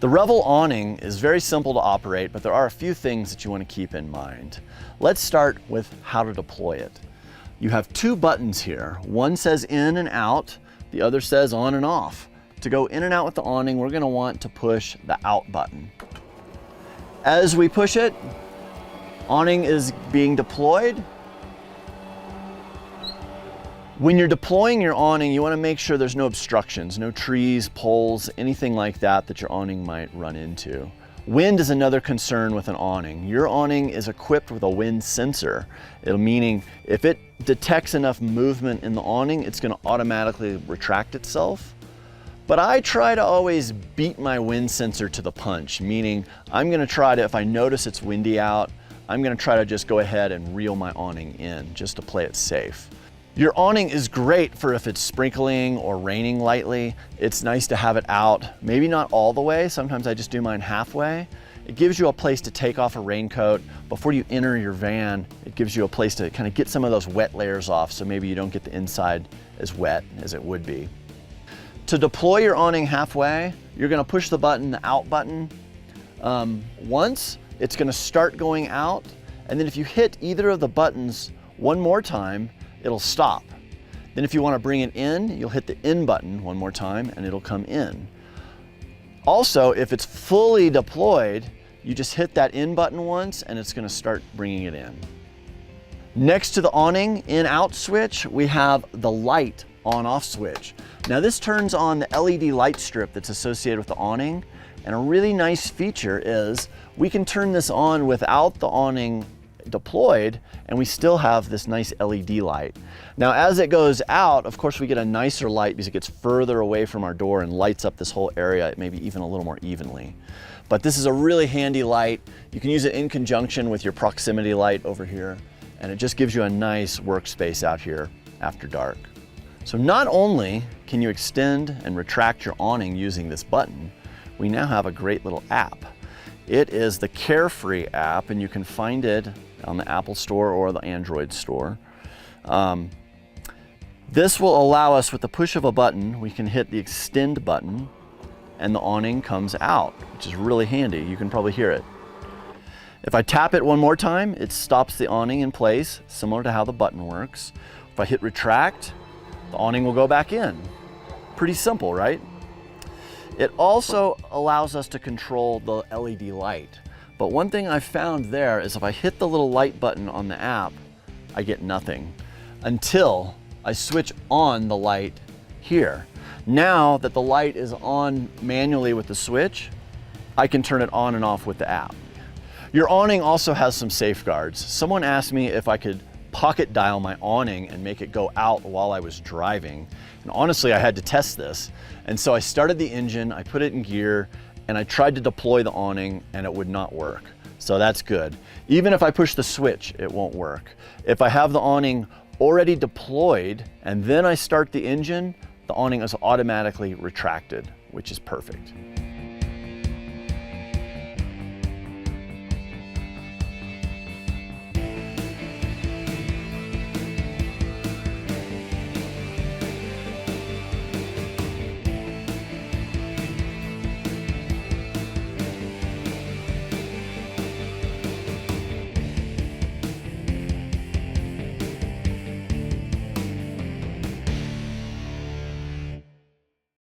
The Revel awning is very simple to operate, but there are a few things that you want to keep in mind. Let's start with how to deploy it. You have two buttons here. One says in and out, the other says on and off. To go in and out with the awning, we're going to want to push the out button. As we push it, awning is being deployed. When you're deploying your awning, you want to make sure there's no obstructions, no trees, poles, anything like that that your awning might run into. Wind is another concern with an awning. Your awning is equipped with a wind sensor. Meaning if it detects enough movement in the awning, it's going to automatically retract itself. But I try to always beat my wind sensor to the punch, meaning I'm going to try to, if I notice it's windy out, I'm going to try to just go ahead and reel my awning in just to play it safe. Your awning is great for if it's sprinkling or raining lightly. It's nice to have it out, maybe not all the way. Sometimes I just do mine halfway. It gives you a place to take off a raincoat. Before you enter your van, it gives you a place to kind of get some of those wet layers off so maybe you don't get the inside as wet as it would be. To deploy your awning halfway, you're going to push the button, the out button. Once, it's going to start going out, and then if you hit either of the buttons one more time, it'll stop. Then if you want to bring it in, you'll hit the in button one more time and it'll come in. Also, if it's fully deployed, you just hit that in button once and it's going to start bringing it in. Next to the awning in-out switch, we have the light on-off switch. Now this turns on the LED light strip that's associated with the awning, and a really nice feature is we can turn this on without the awning deployed and we still have this nice LED light. Now as it goes out, of course we get a nicer light because it gets further away from our door and lights up this whole area maybe even a little more evenly. But this is a really handy light. You can use it in conjunction with your proximity light over here, and it just gives you a nice workspace out here after dark. So not only can you extend and retract your awning using this button, we now have a great little app. It is the Carefree app, and you can find it on the Apple Store or the Android Store. This will allow us, with the push of a button, we can hit the extend button and the awning comes out, which is really handy. You can probably hear it. If I tap it one more time, it stops the awning in place, similar to how the button works. If I hit retract, the awning will go back in. Pretty simple, right? It also allows us to control the LED light. But one thing I found there is if I hit the little light button on the app, I get nothing until I switch on the light here. Now that the light is on manually with the switch, I can turn it on and off with the app. Your awning also has some safeguards. Someone asked me if I could pocket dial my awning and make it go out while I was driving. And honestly, I had to test this. And so I started the engine, I put it in gear, and I tried to deploy the awning and it would not work. So that's good. Even if I push the switch, it won't work. If I have the awning already deployed and then I start the engine, the awning is automatically retracted, which is perfect.